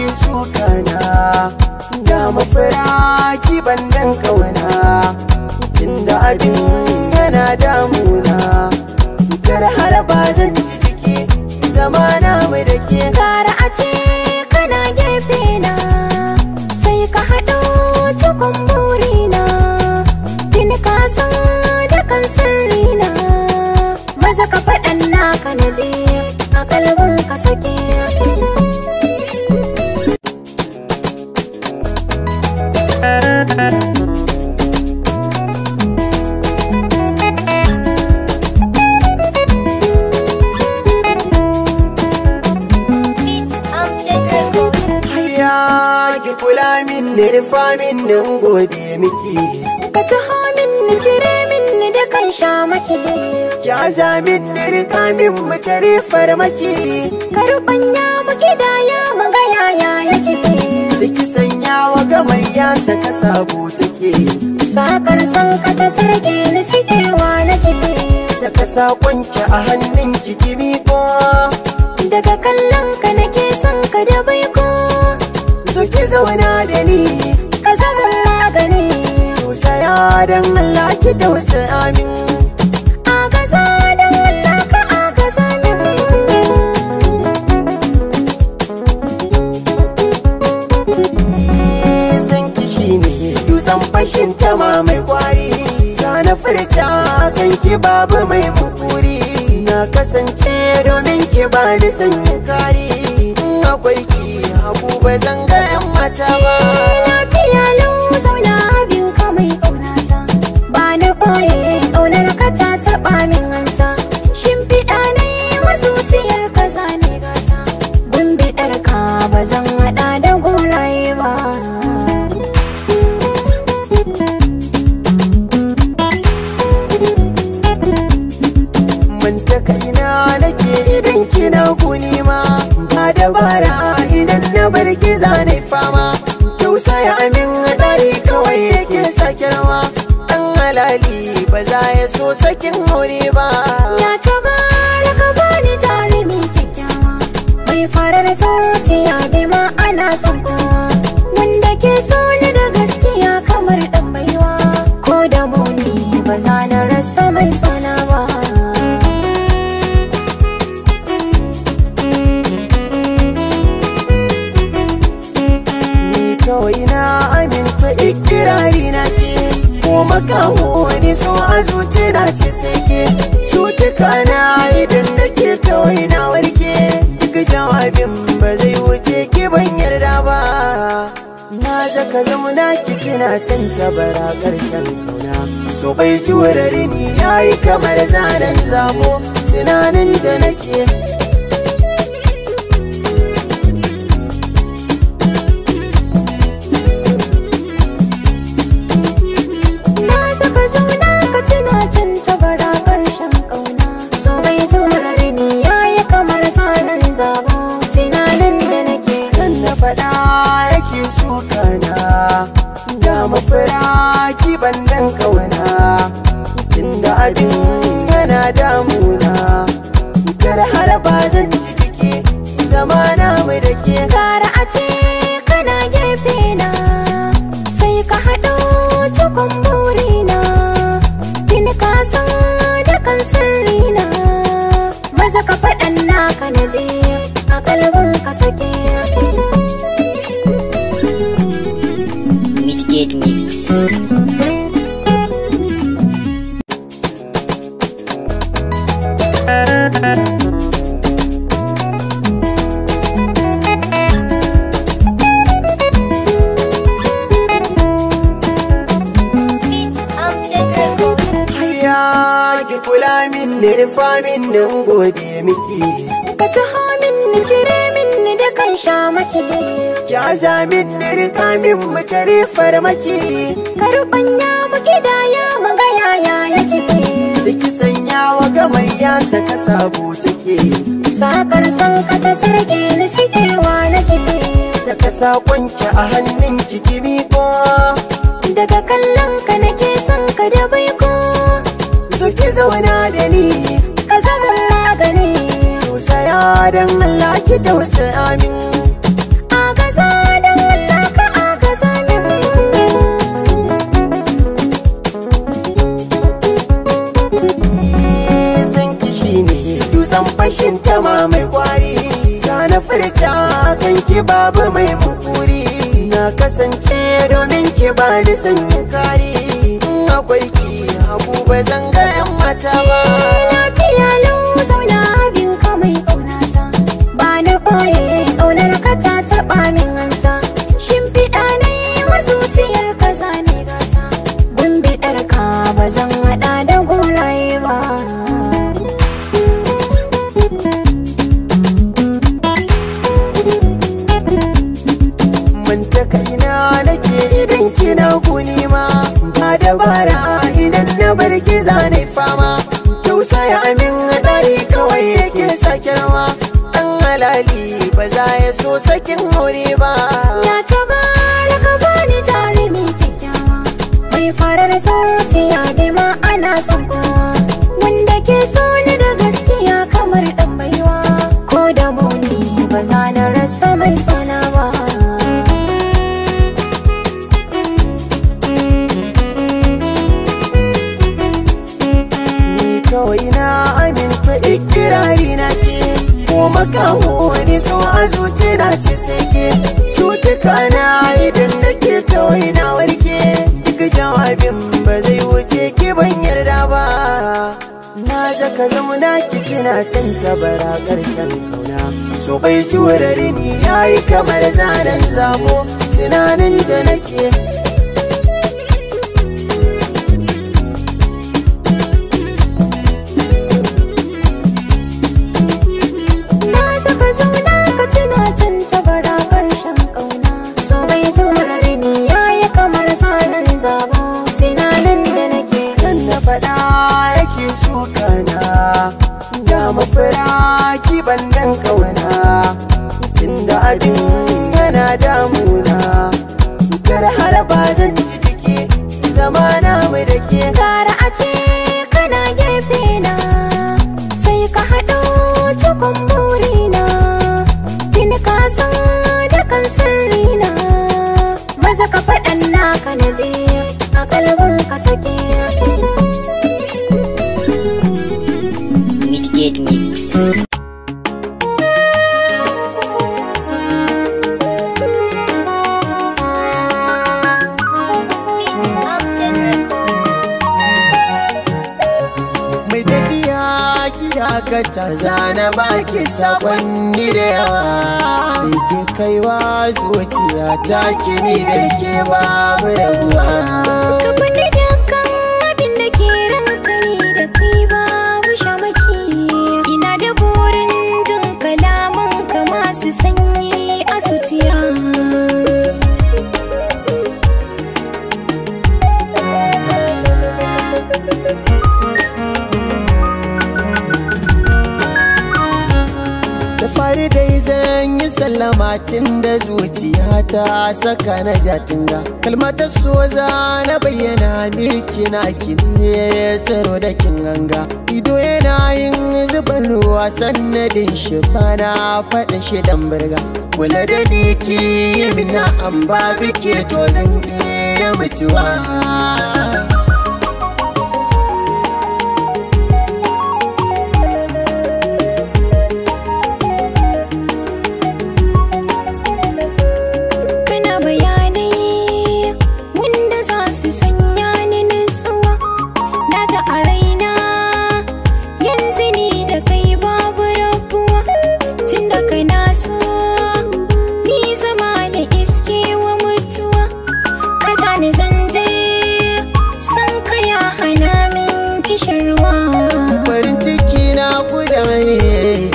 yake sukana, ga mafara ki bandan kauna, tunda abin yana damuna, kar har ba zan ji jiki zamana mu da ke. Gara a ce kana gefe na, sai ka haɗo cikon burina, tuni ka san da kan sirrina, maza ka faɗan naka na je a kalbin ka sake. Ki kula min da rufa min nan gode miki, ka taho min na cire min da kan sha maki, ya za min da rika min mu tare farmaki, ka rubanya mu gidaya mu ga yaya yake, saki sanya wa gamayya saka sabo take, sakar san ka ta sarki ni sikewa nake, saka sakonki a hannun ki kimi ko, daga kallon ka nake son ka da baiko, zo ki zauna da ni ka zama magani, tausaya dan Allah ki tausaya min, agaza dan Allah ka agaza min. San ki shine dutsen fashin tama mai kwari, sana furta kan ki babu mai mukuri, na kasance domin ki ba ni sanyin kari, in akwai ki haku ba zan ga yan mata ba. Lafiya lau zauna abin ka mai ƙaunata, ba na ɓoye ƙaunar ka ta taɓa min hanta, shimfiɗa na yi wa zuciyar ka zane gata, bumbiɗar ka ba zan haɗa da goraye ba. Manta kaina nake idan kina guni ma, ba dabara idan na bar ki zane fama, tausaya min dari kawai yake sake rawa, ɗan halali ba za ya so sakin aure ba. Ya tabara ka bani jarumi kyakkyawa, mai farar zuciya bai ma ana son kowa, wanda ke so ni da gaskiya kamar ɗan baiwa, ko da muni ba za na rasa mai sona ba. Kawai na aminta ikirari na ke, ko makaho wani so a zuci na ce sai ke, cutuka na idan da ke kawai na warke, duk jawabin ba zai wuce ki ban yarda ba, na zaka zauna ki tuna tantabara ƙarshen kauna, so bai jurar ni yayi kamar zanen zabo, tunanin da nake sukana, ga mafara ki bandan kauna, tunda abin yana damuna, kar har ba zan ji jiki zamana mu da ke. Gara a ce kana gefe na, sai ka haɗo cikon burina, tuni ka san da kan sirrina, maza ka faɗan naka na je a kalbin ka sake. Mitigate Mix. Ki kula min da rufa min nan gode miki, ka taho min ni cire min da kan sha maki, ya za min da rika min mu tare farmaki, ka rubanya mu gidaya mu ga yaya yake, saki sanya wa gamayya saka sabo take, sakar san ka ta sarki ni sikewa nake, saka sakonki a hannun ki kimi ko, daga kallon ka nake son ka da baiko, zo ki zauna da ni ka zama magani, tausaya dan Allah ki tausaya min, agaza san ki babu mai mukuri. Na kasance domin ki ba ni sanyin kari. In akwai ki hagu ba zan ga 'yan mata ba. Lafiya lau zauna abin ka mai ƙaunata, ba na ɓoye ƙaunar ka ta taɓa min hanta. Shimfiɗa na yi wa zuciyar ka zane gata, gumbiɗar ka ba zan haɗa da goraye ba. Manta kaina nake idan kina guni ma, ba dabara idan na bar ki zane fama. Tausaya min ɗari kawai yake sake rawa, ɗan halali ba za ya so sakin aure ba. Ya tabara ka bani jarumi kyakkyawa, mai farar zuciya bai ma ana son kowa, wanda ke so ni da gaskiya kamar ɗan baiwa. Ko da muni ba za na rasa mai sona ba. Kawai na aminta ikirari na ke, ko makaho wani so a zuci na ce sai ke. Cutuka na idan nake kawai na warke, duk jawabin ba zai wuce ki ban yarda ba. Na zaka zauna ki tuna tantabara ƙarshen kauna, so bai jurare ni yayi kamar zanen zabo. Tunanin da nake faɗa yake sukana, da mafira ki bandan kauna. Tunda abin yana damuna, kar har ba zan ji jiki zama na mu da ke. Gara a ce kana gefe na, sai ka haɗo cikon burina. Kin ka san da kan sirrina, maza ka faɗan naka na je a kalbin ka sake. Mix. Mai tafiya kira ka ta zana baki sakonni da yawa, sai ke kaiwa zuciya ta kini da ke babu rabuwa. Ka faɗi dukkan abin da ke ranka ni da kai babu shamaki. Ina da burin jin kalaman ka masu sanyi a zuciya. Da fari dai zan yi sallama tun da zuciya ta saka na jatinga. Kalmatar so za na bayyana miki na kini tsaro da kin ganga. Ido yana yin zuban ruwa sannadin shi bana faɗin shi dan birga. Kula da ni ki yi mina an ba bike to zan iya mutuwa. Farin ciki na guda ne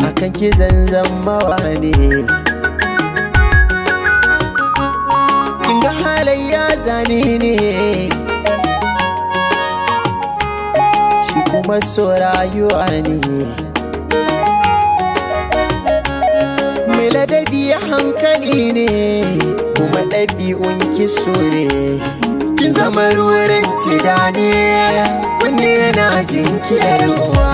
akan ki zanzan mawa ne. Kin ga halayya zane ne, shi kuma so rayuwa ne. Mai ladabi hankali ne, kuma ɗabi'un ki so ne. Kin zama ruwan tidane, kunne yana jinkirwa.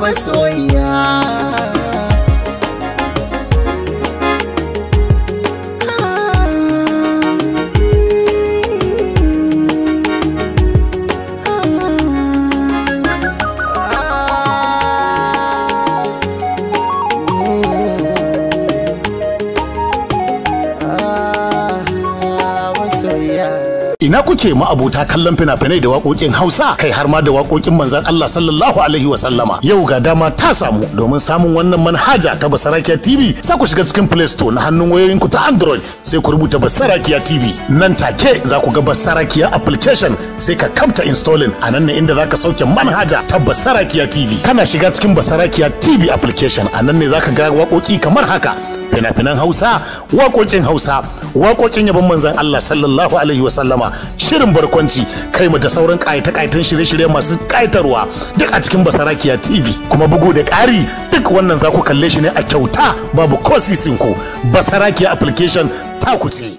masoyiya. Ina kuke ma'abota kallon fina-finai da waƙoƙin Hausa kai har ma da waƙoƙin manzon Allah sallallahu alaihi wa sallama. Yau ga dama ta samu domin samun wannan manhaja ta Basarakiya TV. Sai ku shiga cikin Play Store na hannun wayoyinku ta Android sai ku rubuta Basarakiya TV. Nan take za ku ga Basarakiya application sai ka kamta installing. A nan ne inda za ka sauke manhaja ta Basarakiya TV. Kana shiga cikin Basarakiya TV application a nan ne za ka ga waƙoƙi kamar haka. Fina-finan Hausa, waƙoƙin Hausa, waƙoƙin yabon manzon Allah sallallahu alaihi wa sallama, shirin barkwanci, kai mu da sauran ƙayata-ƙayatan shirye-shirye masu ƙayatarwa duk a cikin Basarakiya TV. Kuma bugu da ƙari duk wannan za ku kalle shi ne a kyauta babu ko sisin ku. Basarakiya application ta ku ce.